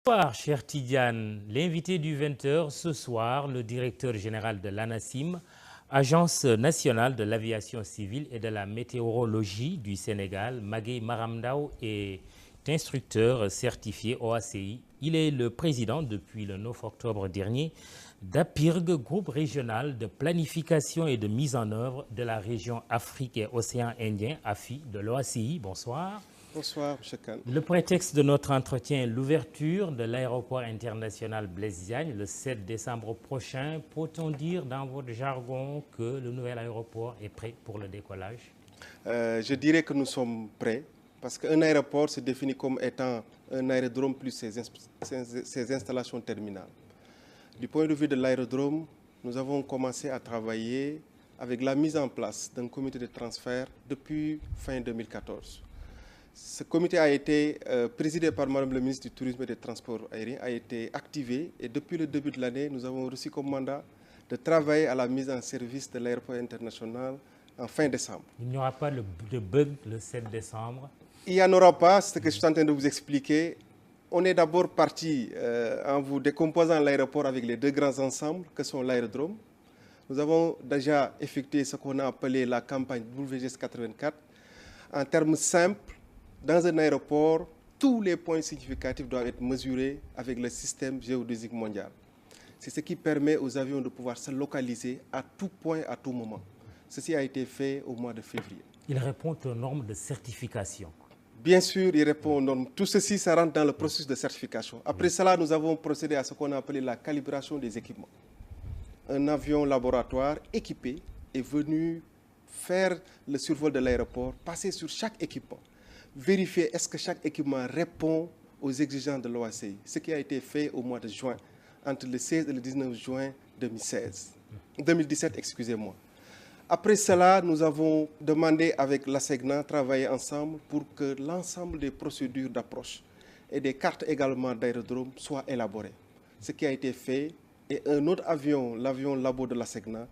Bonsoir, cher Tidiane. L'invité du 20h ce soir, le directeur général de l'ANACIM, Agence nationale de l'aviation civile et de la météorologie du Sénégal, Magueye Maram Ndao, est instructeur certifié OACI. Il est le président depuis le 9 octobre dernier d'APIRG, groupe régional de planification et de mise en œuvre de la région Afrique et Océan Indien, AFI, de l'OACI. Bonsoir. Bonsoir, M. Khan. Le prétexte de notre entretien est l'ouverture de l'aéroport international Blaise Diagne le 7 décembre prochain. Peut-on dire dans votre jargon que le nouvel aéroport est prêt pour le décollage? Je dirais que nous sommes prêts parce qu'un aéroport se définit comme étant un aérodrome plus ses installations terminales. Du point de vue de l'aérodrome, nous avons commencé à travailler avec la mise en place d'un comité de transfert depuis fin 2014. Ce comité a été présidé par Madame le ministre du Tourisme et des Transports aériens, a été activé et depuis le début de l'année, nous avons reçu comme mandat de travailler à la mise en service de l'aéroport international en fin décembre. Il n'y aura pas de bug le 7 décembre? Il n'y en aura pas, c'est ce que je suis en train de vous expliquer. On est d'abord parti en vous décomposant l'aéroport avec les deux grands ensembles que sont l'aérodrome. Nous avons déjà effectué ce qu'on a appelé la campagne WGS 84. En termes simples, dans un aéroport, tous les points significatifs doivent être mesurés avec le système géodésique mondial. C'est ce qui permet aux avions de pouvoir se localiser à tout point, à tout moment. Ceci a été fait au mois de février. Il répond aux normes de certification? Bien sûr, il répond aux normes. Tout ceci, ça rentre dans le processus de certification. Après cela, nous avons procédé à ce qu'on a appelé la calibration des équipements. Un avion laboratoire équipé est venu faire le survol de l'aéroport, passer sur chaque équipement, vérifier est-ce que chaque équipement répond aux exigences de l'OACI, ce qui a été fait au mois de juin, entre le 16 et le 19 juin 2017, excusez-moi. Après cela, nous avons demandé avec l'ASEGNA travailler ensemble pour que l'ensemble des procédures d'approche et des cartes également d'aérodrome soient élaborées. Ce qui a été fait, et un autre avion, l'avion labo de l'ASEGNA,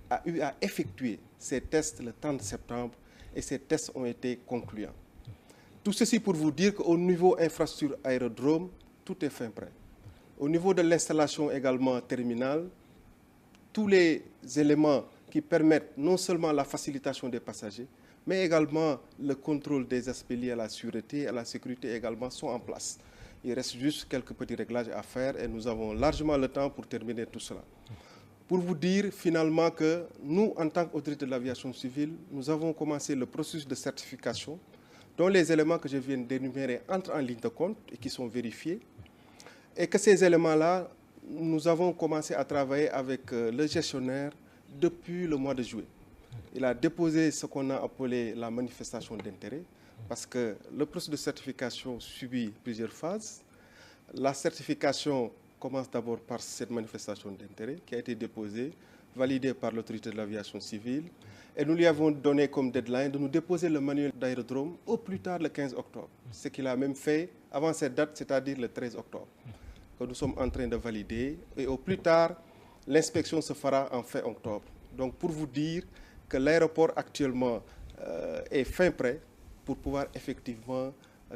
a eu à effectuer ces tests le 30 septembre et ces tests ont été concluants. Tout ceci pour vous dire qu'au niveau infrastructure aérodrome, tout est fin prêt. Au niveau de l'installation également terminale, tous les éléments qui permettent non seulement la facilitation des passagers, mais également le contrôle des aspects liés à la sûreté et à la sécurité également sont en place. Il reste juste quelques petits réglages à faire et nous avons largement le temps pour terminer tout cela. Pour vous dire finalement que nous, en tant qu'autorité de l'aviation civile, nous avons commencé le processus de certification dont les éléments que je viens d'énumérer entrent en ligne de compte et qui sont vérifiés. Et que ces éléments-là, nous avons commencé à travailler avec le gestionnaire depuis le mois de juillet. Il a déposé ce qu'on a appelé la manifestation d'intérêt parce que le processus de certification subit plusieurs phases. La certification commence d'abord par cette manifestation d'intérêt qui a été déposée, validée par l'autorité de l'aviation civile. Et nous lui avons donné comme deadline de nous déposer le manuel d'aérodrome au plus tard le 15 octobre. Ce qu'il a même fait avant cette date, c'est-à-dire le 13 octobre, que nous sommes en train de valider. Et au plus tard, l'inspection se fera en fin octobre. Donc pour vous dire que l'aéroport actuellement est fin prêt pour pouvoir effectivement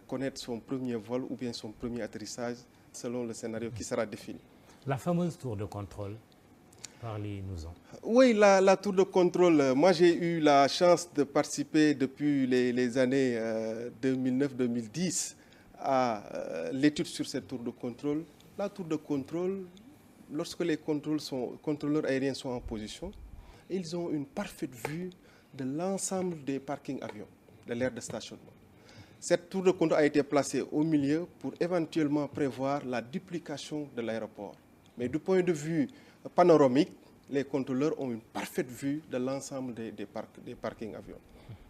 connaître son premier vol ou bien son premier atterrissage selon le scénario qui sera défini. La fameuse tour de contrôle, parlez-nous-en. Oui, la tour de contrôle, moi j'ai eu la chance de participer depuis les années 2009-2010 à l'étude sur cette tour de contrôle. La tour de contrôle, lorsque les contrôleurs aériens sont en position, ils ont une parfaite vue de l'ensemble des parkings avions, de l'aire de stationnement. Cette tour de contrôle a été placée au milieu pour éventuellement prévoir la duplication de l'aéroport. Mais du point de vue panoramique, les contrôleurs ont une parfaite vue de l'ensemble des parkings avions.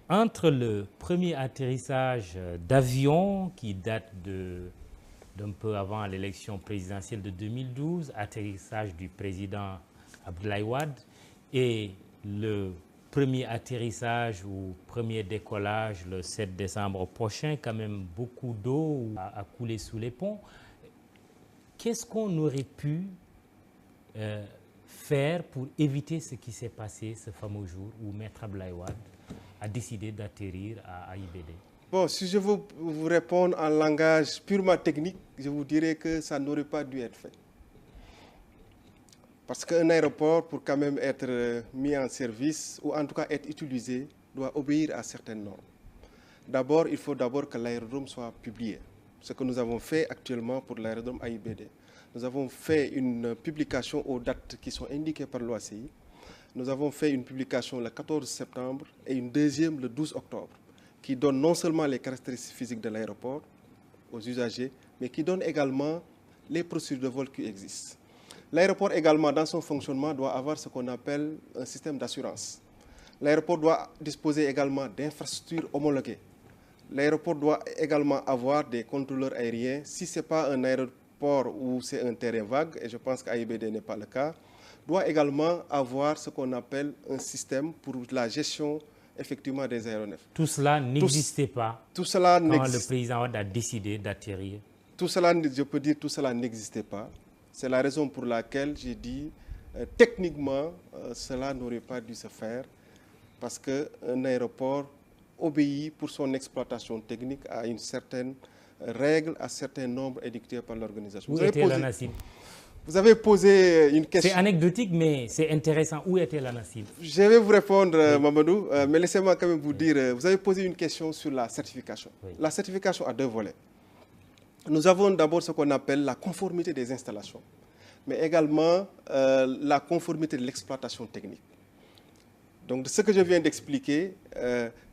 Entre le premier atterrissage d'avion qui date d'un peu avant l'élection présidentielle de 2012, atterrissage du président Abdoulaye Wade, et le premier atterrissage ou premier décollage le 7 décembre prochain, quand même beaucoup d'eau a coulé sous les ponts. Qu'est-ce qu'on aurait pu faire pour éviter ce qui s'est passé ce fameux jour où Maître Abdoulaye Wade a décidé d'atterrir à AIBD? Bon, si je veux vous répondre en langage purement technique, je vous dirais que ça n'aurait pas dû être fait. Parce qu'un aéroport, pour quand même être mis en service, ou en tout cas être utilisé, doit obéir à certaines normes. D'abord, il faut d'abord que l'aérodrome soit publié. Ce que nous avons fait actuellement pour l'aérodrome AIBD. Nous avons fait une publication aux dates qui sont indiquées par l'OACI. Nous avons fait une publication le 14 septembre et une deuxième le 12 octobre, qui donne non seulement les caractéristiques physiques de l'aéroport aux usagers, mais qui donne également les procédures de vol qui existent. L'aéroport également, dans son fonctionnement, doit avoir ce qu'on appelle un système d'assurance. L'aéroport doit disposer également d'infrastructures homologuées. L'aéroport doit également avoir des contrôleurs aériens. Si ce n'est pas un aéroport où c'est un terrain vague, et je pense qu'AIBD n'est pas le cas, doit également avoir ce qu'on appelle un système pour la gestion effectivement des aéronefs. Tout cela n'existait pas tout cela quand le président Wade a décidé d'atterrir. Tout cela, je peux dire, tout cela n'existait pas. C'est la raison pour laquelle j'ai dit, techniquement, cela n'aurait pas dû se faire parce qu'un aéroport obéit pour son exploitation technique à une certaine règle, à certains nombres édictés par l'organisation. Où était l'ANACIM? Vous avez posé une question. C'est anecdotique, mais c'est intéressant. Où était l'ANACIM? Je vais vous répondre, oui. Mamadou, mais laissez-moi quand même vous dire, vous avez posé une question sur la certification. Oui. La certification a deux volets. Nous avons d'abord ce qu'on appelle la conformité des installations, mais également la conformité de l'exploitation technique. Donc, de ce que je viens d'expliquer,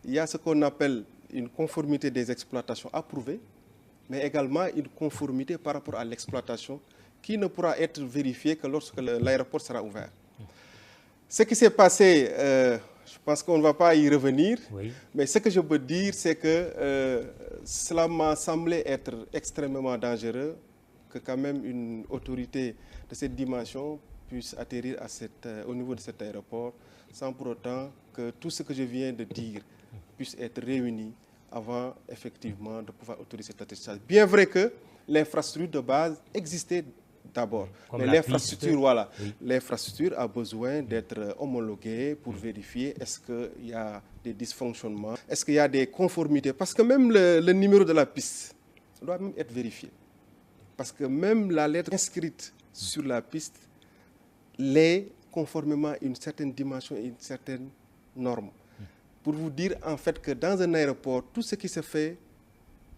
il y a ce qu'on appelle une conformité des exploitations approuvées, mais également une conformité par rapport à l'exploitation qui ne pourra être vérifiée que lorsque l'aéroport sera ouvert. Ce qui s'est passé, je pense qu'on ne va pas y revenir, oui. Mais ce que je peux dire, c'est que cela m'a semblé être extrêmement dangereux que quand même une autorité de cette dimension puisse atterrir au niveau de cet aéroport sans pour autant que tout ce que je viens de dire puisse être réuni avant effectivement de pouvoir autoriser cet atterrissage. Bien vrai que l'infrastructure de base existait d'abord, mais l'infrastructure, voilà, oui. L'infrastructure a besoin d'être homologuée pour vérifier est-ce qu'il y a des dysfonctionnements, est-ce qu'il y a des conformités, parce que même le numéro de la piste doit même être vérifié, parce que même la lettre inscrite sur la piste l'est conformément à une certaine dimension et une certaine norme. Pour vous dire en fait que dans un aéroport, tout ce qui se fait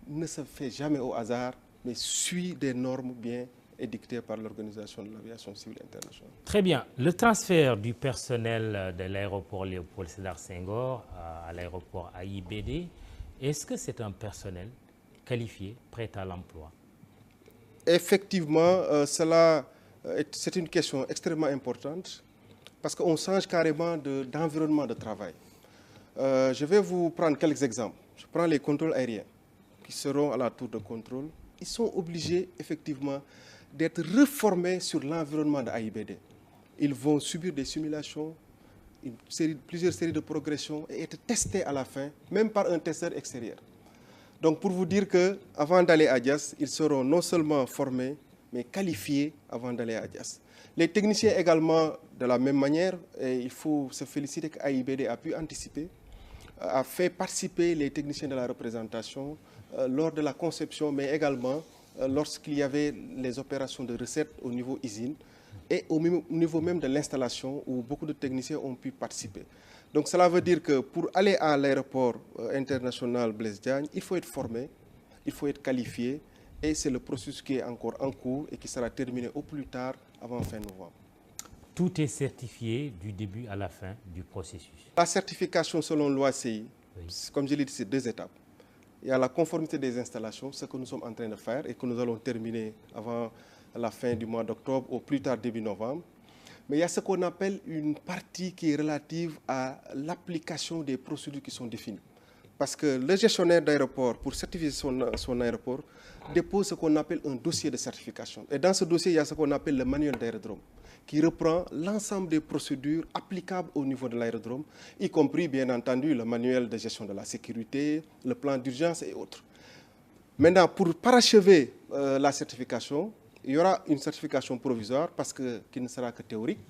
ne se fait jamais au hasard, mais suit des normes bien édictées par l'Organisation de l'aviation civile internationale. Très bien. Le transfert du personnel de l'aéroport Léopold Sédar Senghor à l'aéroport AIBD, est-ce que c'est un personnel qualifié, prêt à l'emploi? Effectivement, c'est une question extrêmement importante parce qu'on change carrément d'environnement de travail. Je vais vous prendre quelques exemples. Je prends les contrôles aériens qui seront à la tour de contrôle. Ils sont obligés effectivement d'être reformés sur l'environnement de AIBD. Ils vont subir des simulations, plusieurs séries de progression et être testés à la fin, même par un testeur extérieur. Donc pour vous dire qu'avant d'aller à Dias, ils seront non seulement formés, mais qualifiés avant d'aller à Dias. Les techniciens également, de la même manière, et il faut se féliciter qu'AIBD a pu anticiper, a fait participer les techniciens de la représentation lors de la conception, mais également lorsqu'il y avait les opérations de recettes au niveau usine et au niveau même de l'installation où beaucoup de techniciens ont pu participer. Donc cela veut dire que pour aller à l'aéroport international Blaise Diagne, il faut être formé, il faut être qualifié et c'est le processus qui est encore en cours et qui sera terminé au plus tard avant fin novembre. Tout est certifié du début à la fin du processus. La certification selon l'OACI, oui. Comme je l'ai dit, c'est 2 étapes. Il y a la conformité des installations, ce que nous sommes en train de faire et que nous allons terminer avant la fin du mois d'octobre, au plus tard début novembre. Mais il y a ce qu'on appelle une partie qui est relative à l'application des procédures qui sont définies. Parce que le gestionnaire d'aéroport, pour certifier son aéroport, dépose ce qu'on appelle un dossier de certification. Et dans ce dossier, il y a ce qu'on appelle le manuel d'aérodrome, qui reprend l'ensemble des procédures applicables au niveau de l'aérodrome, y compris, bien entendu, le manuel de gestion de la sécurité, le plan d'urgence et autres. Maintenant, pour parachever la certification, il y aura une certification provisoire qui ne sera que théorique.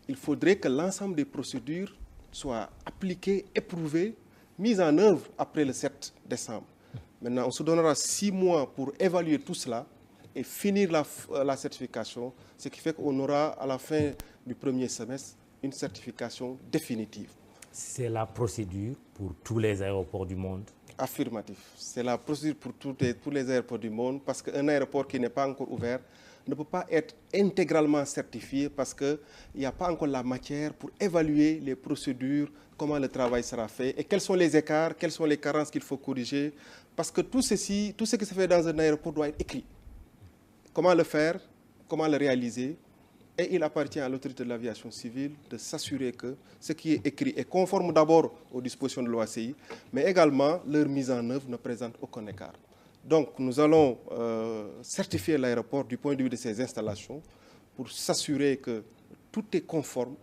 Il faudrait que l'ensemble des procédures soient appliquées, éprouvées, mises en œuvre après le 7 décembre. Maintenant, on se donnera 6 mois pour évaluer tout cela et finir la certification, ce qui fait qu'on aura à la fin du premier semestre une certification définitive. C'est la procédure pour tous les aéroports du monde? Affirmatif. C'est la procédure pour tous les aéroports du monde parce qu'un aéroport qui n'est pas encore ouvert ne peut pas être intégralement certifié parce qu'il n'y a pas encore la matière pour évaluer les procédures, comment le travail sera fait et quels sont les écarts, quelles sont les carences qu'il faut corriger. Parce que tout ce qui se fait dans un aéroport doit être écrit. Comment le faire, comment le réaliser. Et il appartient à l'autorité de l'aviation civile de s'assurer que ce qui est écrit est conforme d'abord aux dispositions de l'OACI, mais également leur mise en œuvre ne présente aucun écart. Donc nous allons certifier l'aéroport du point de vue de ses installations pour s'assurer que tout est conforme.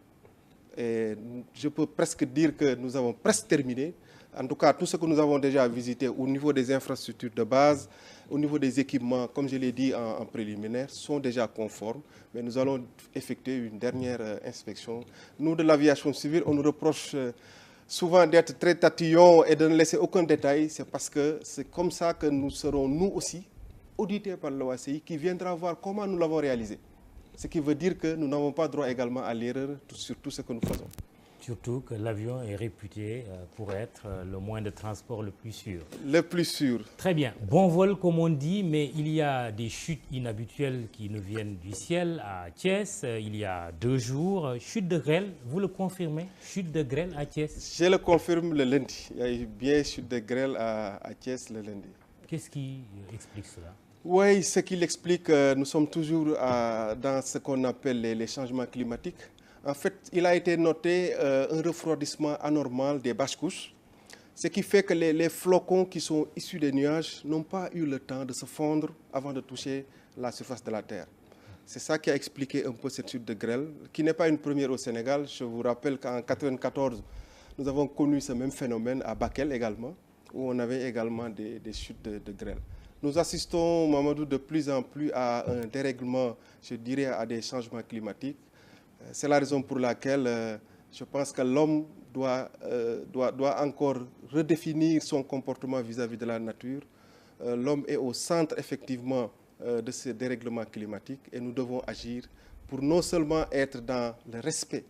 Et je peux presque dire que nous avons presque terminé. En tout cas, tout ce que nous avons déjà visité au niveau des infrastructures de base, au niveau des équipements, comme je l'ai dit en préliminaire, sont déjà conformes. Mais nous allons effectuer une dernière inspection. Nous, de l'aviation civile, on nous reproche souvent d'être très tatillons et de ne laisser aucun détail. C'est parce que c'est comme ça que nous serons, nous aussi, audités par l'OACI qui viendra voir comment nous l'avons réalisé. Ce qui veut dire que nous n'avons pas droit également à l'erreur sur tout ce que nous faisons. Surtout que l'avion est réputé pour être le moyen de transport le plus sûr. Le plus sûr. Très bien. Bon vol, comme on dit, mais il y a des chutes inhabituelles qui nous viennent du ciel à Thiès. Il y a 2 jours. Chute de grêle, vous le confirmez? Chute de grêle à Thiès? Je le confirme le lundi. Il y a eu bien chute de grêle à Thiès le lundi. Qu'est-ce qui explique cela? Oui, ce qui l'explique, nous sommes toujours dans ce qu'on appelle les changements climatiques. En fait, il a été noté un refroidissement anormal des basses couches, ce qui fait que les flocons qui sont issus des nuages n'ont pas eu le temps de se fondre avant de toucher la surface de la Terre. C'est ça qui a expliqué un peu cette chute de grêle, qui n'est pas une première au Sénégal. Je vous rappelle qu'en 1994, nous avons connu ce même phénomène à Bakel également, où on avait également des chutes de grêle. Nous assistons, Mamadou, de plus en plus à un dérèglement, je dirais, à des changements climatiques. C'est la raison pour laquelle je pense que l'homme doit encore redéfinir son comportement vis-à-vis de la nature. L'homme est au centre, effectivement, de ce dérèglement climatique et nous devons agir pour non seulement être dans le respect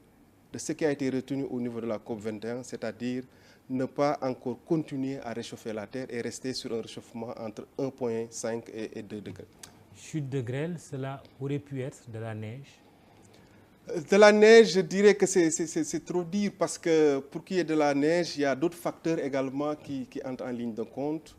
de ce qui a été retenu au niveau de la COP21, c'est-à-dire ne pas encore continuer à réchauffer la Terre et rester sur un réchauffement entre 1,5 et 2 degrés. Chute de grêle, cela aurait pu être de la neige? De la neige, je dirais que c'est trop dire parce que pour qu'il y ait de la neige, il y a d'autres facteurs également qui entrent en ligne de compte.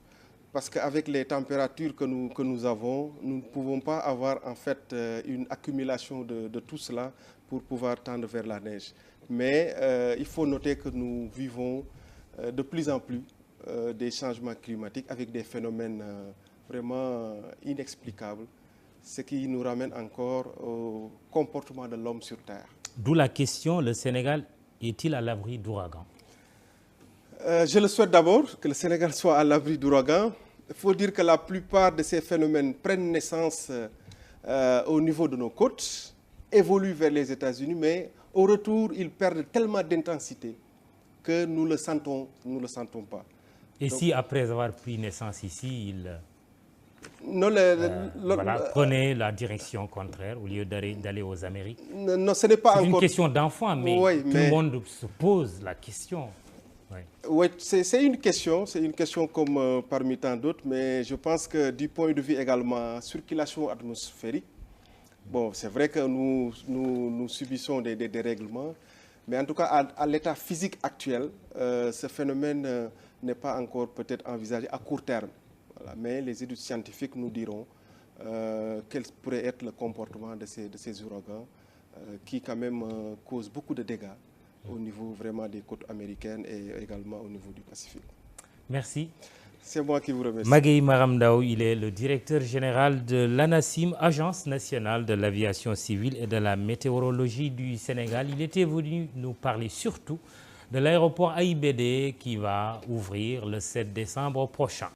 Parce qu'avec les températures que nous avons, nous ne pouvons pas avoir en fait une accumulation de tout cela pour pouvoir tendre vers la neige. Mais il faut noter que nous vivons de plus en plus des changements climatiques avec des phénomènes vraiment inexplicables, ce qui nous ramène encore au comportement de l'homme sur Terre. D'où la question, le Sénégal est-il à l'abri d'ouragans? Je le souhaite d'abord, que le Sénégal soit à l'abri d'ouragans. Il faut dire que la plupart de ces phénomènes prennent naissance au niveau de nos côtes, évoluent vers les États-Unis, mais au retour, ils perdent tellement d'intensité que nous ne le sentons pas. Et donc, si après avoir pris naissance ici, il prenait la direction contraire au lieu d'aller aux Amériques? Non, ce n'est pas encore... C'est une question d'enfant, mais tout le monde se pose la question. Oui, c'est une question comme parmi tant d'autres, mais je pense que du point de vue également circulation atmosphérique, bon, c'est vrai que nous subissons des dérèglements, mais en tout cas, à l'état physique actuel, ce phénomène n'est pas encore peut-être envisagé à court terme. Voilà. Mais les études scientifiques nous diront quel pourrait être le comportement de ces ouragans qui quand même causent beaucoup de dégâts au niveau vraiment des côtes américaines et également au niveau du Pacifique. Merci. C'est moi qui vous remercie. Magueye Maram Ndao, il est le directeur général de l'ANACIM, Agence nationale de l'aviation civile et de la météorologie du Sénégal. Il était venu nous parler surtout de l'aéroport AIBD qui va ouvrir le 7 décembre prochain.